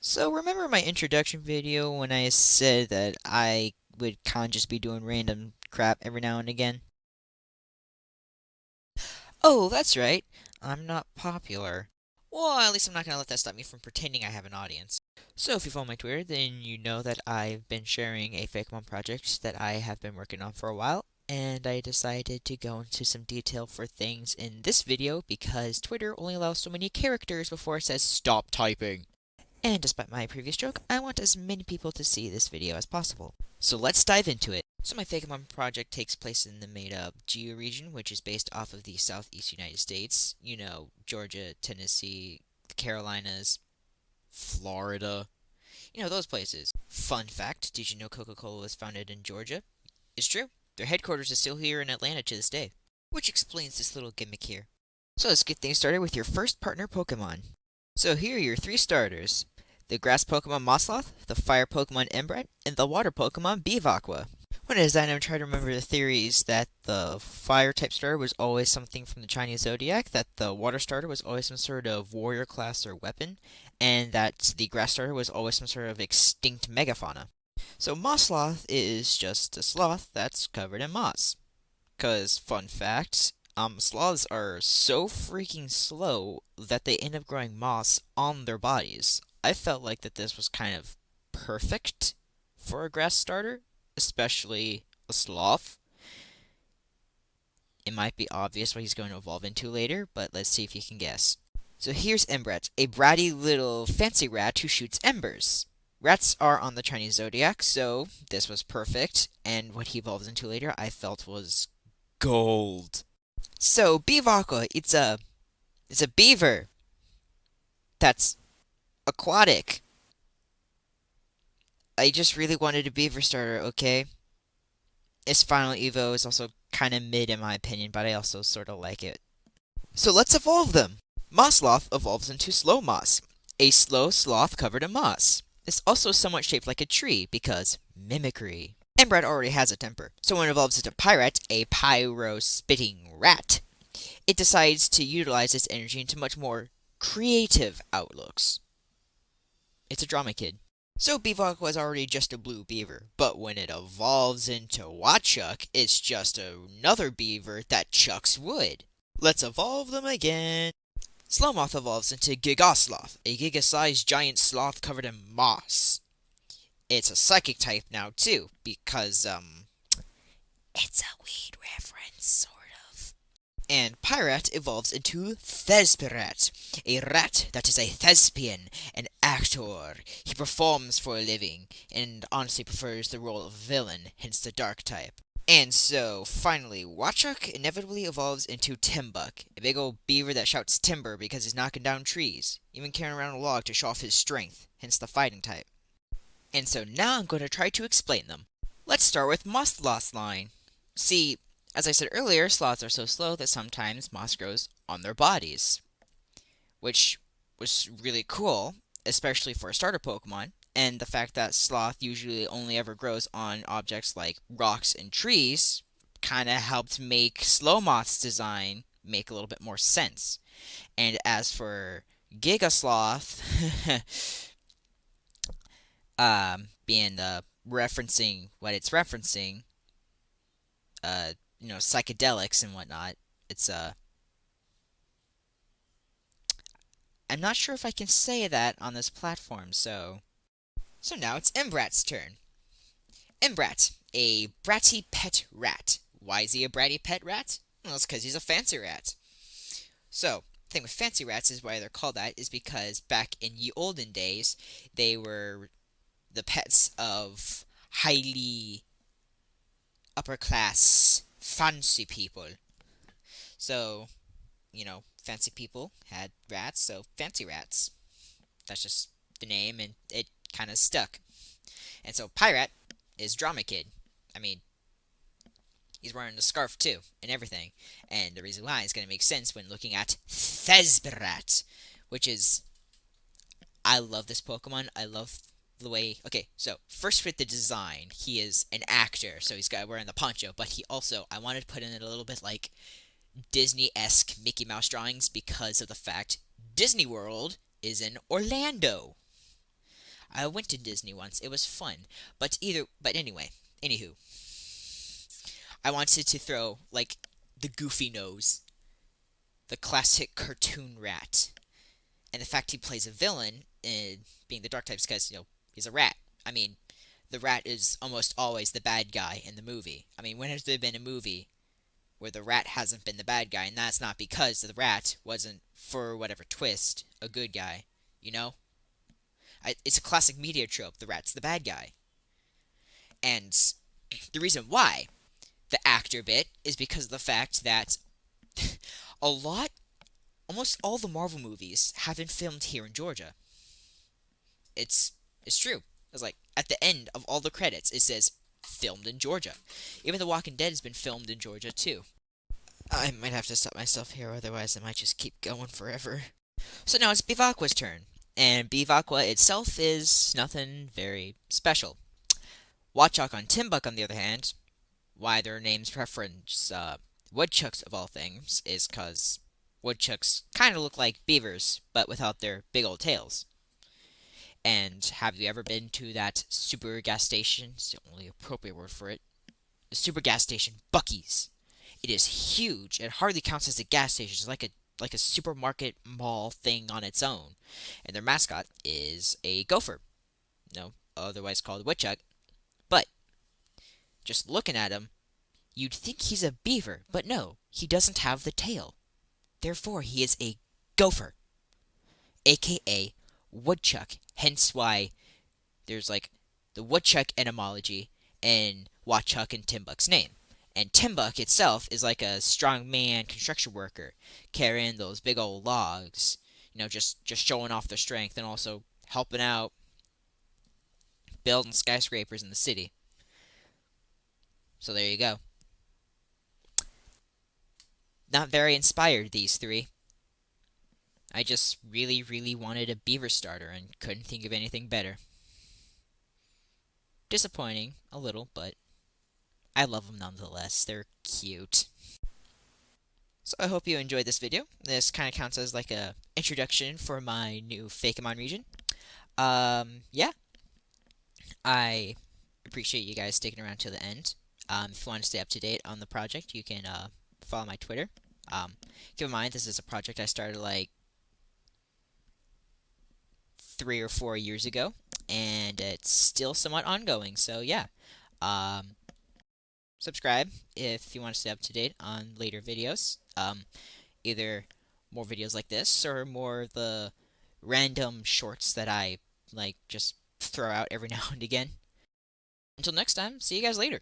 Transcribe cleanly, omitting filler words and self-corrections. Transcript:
So remember my introduction video when I said that I would kind of just be doing random crap every now and again? Oh, that's right. I'm not popular. Well, at least I'm not gonna let that stop me from pretending I have an audience. So if you follow my Twitter, then you know that I've been sharing a Fakemon project that I have been working on for a while, and I decided to go into some detail for things in this video because Twitter only allows so many characters before it says stop typing. And despite my previous joke, I want as many people to see this video as possible. So let's dive into it. So my Fakemon project takes place in the made-up Jiyuu region, which is based off of the southeast United States. You know, Georgia, Tennessee, the Carolinas, Florida. You know, those places. Fun fact, did you know Coca-Cola was founded in Georgia? It's true. Their headquarters is still here in Atlanta to this day. Which explains this little gimmick here. So let's get things started with your first partner Pokemon. So here are your three starters: the grass Pokemon Mothsloth, the fire Pokemon Embrat, and the water Pokemon Bivakwa. When I designed them, I tried to remember the theories that the fire type starter was always something from the Chinese zodiac, that the water starter was always some sort of warrior class or weapon, and that the grass starter was always some sort of extinct megafauna. So Mothsloth is just a sloth that's covered in moss. Cause fun fact, sloths are so freaking slow that they end up growing moss on their bodies. I felt like that this was kind of perfect for a grass starter, especially a sloth. It might be obvious what he's going to evolve into later, but let's see if you can guess. So here's Embret, a bratty little fancy rat who shoots embers. Rats are on the Chinese zodiac, so this was perfect, and what he evolves into later I felt was gold. So Bivako, it's a beaver that's aquatic. I just really wanted a beaver starter, okay? Its final evo is also kind of mid in my opinion, but I also sort of like it. So let's evolve them. Mothsloth evolves into Slow Moss, a slow sloth covered in moss. It's also somewhat shaped like a tree because mimicry. Embrat already has a temper, so when it evolves into Pyrat, a pyro-spitting rat, it decides to utilize its energy into much more creative outlooks. It's a drama kid. So Bivouac was already just a blue beaver, but when it evolves into Wachuk, it's just another beaver that chucks wood. Let's evolve them again. Slowmoth evolves into Gigasloth, a giga-sized giant sloth covered in moss. It's a psychic type now too, because it's a weed reference, sort of. And Pyrat evolves into Thespirat, a rat that is a thespian, an actor. He performs for a living, and honestly prefers the role of villain, hence the dark type. And so, finally, Wachuk inevitably evolves into Timbuk, a big old beaver that shouts timber because he's knocking down trees, even carrying around a log to show off his strength, hence the fighting type. And so now I'm going to try to explain them. Let's start with Mothsloth's line. See, as I said earlier, sloths are so slow that sometimes moss grows on their bodies, which was really cool, especially for a starter Pokemon. And the fact that sloth usually only ever grows on objects like rocks and trees kind of helped make Slowmoth's design make a little bit more sense. And as for Gigasloth, being referencing what it's referencing, psychedelics and whatnot. It's I'm not sure if I can say that on this platform, so now it's Embrat's turn. Embrat, a bratty pet rat. Why is he a bratty pet rat? Well, it's because he's a fancy rat. So, the thing with fancy rats is why they're called that is because back in ye olden days, they were the pets of highly upper class fancy people. So, fancy people had rats, so fancy rats. That's just the name, and it kind of stuck. And so Pyrat is Drama Kid. I mean, he's wearing the scarf too, and everything. And the reason why is going to make sense when looking at Thesperat, which is. I love this Pokemon. I love the way. Okay, so first with the design, he is an actor, so he's got wearing the poncho, but he also. I wanted to put in it a little bit like Disney-esque Mickey Mouse drawings because of the fact Disney World is in Orlando. I went to Disney once. It was fun. But anyway, anywho, I wanted to throw like the goofy nose, the classic cartoon rat, and the fact he plays a villain in being the dark types because he's a rat. I mean, the rat is almost always the bad guy in the movie. I mean, when has there been a movie where the rat hasn't been the bad guy, and that's not because the rat wasn't, for whatever twist, a good guy? You know, it's a classic media trope. The rat's the bad guy, and the reason why the actor bit is because of the fact that a lot, almost all the Marvel movies have been filmed here in Georgia. It's it's true. It's like at the end of all the credits, it says filmed in Georgia. Even The Walking Dead has been filmed in Georgia too. I might have to stop myself here, otherwise I might just keep going forever. So now it's Bivacqua's turn, and Bivacqua itself is nothing very special. Watchok on Timbuk, on the other hand, why their names reference woodchucks of all things is because woodchucks kind of look like beavers, but without their big old tails. And have you ever been to that super gas station? It's the only appropriate word for it. The super gas station, Buc-ee's. It is huge. It hardly counts as a gas station. It's like a supermarket mall thing on its own. And their mascot is a gopher. Otherwise called a woodchuck. But just looking at him, you'd think he's a beaver, but no, he doesn't have the tail. Therefore, he is a gopher, aka woodchuck. Hence why there's like the woodchuck etymology in Watchuk and Timbuk's name. And Timbuk itself is like a strong man construction worker carrying those big old logs, just showing off their strength and also helping out building skyscrapers in the city. So there you go. Not very inspired, these three. I just really, really wanted a beaver starter and couldn't think of anything better. Disappointing, a little, but I love them nonetheless. They're cute. So I hope you enjoyed this video. This kind of counts as like a introduction for my new Fakemon region. Yeah. I appreciate you guys sticking around to the end. If you want to stay up to date on the project, you can follow my Twitter. Keep in mind, this is a project I started like 3 or 4 years ago, and it's still somewhat ongoing. So yeah, subscribe if you want to stay up to date on later videos. Either more videos like this or more of the random shorts that I like just throw out every now and again. Until next time, see you guys later.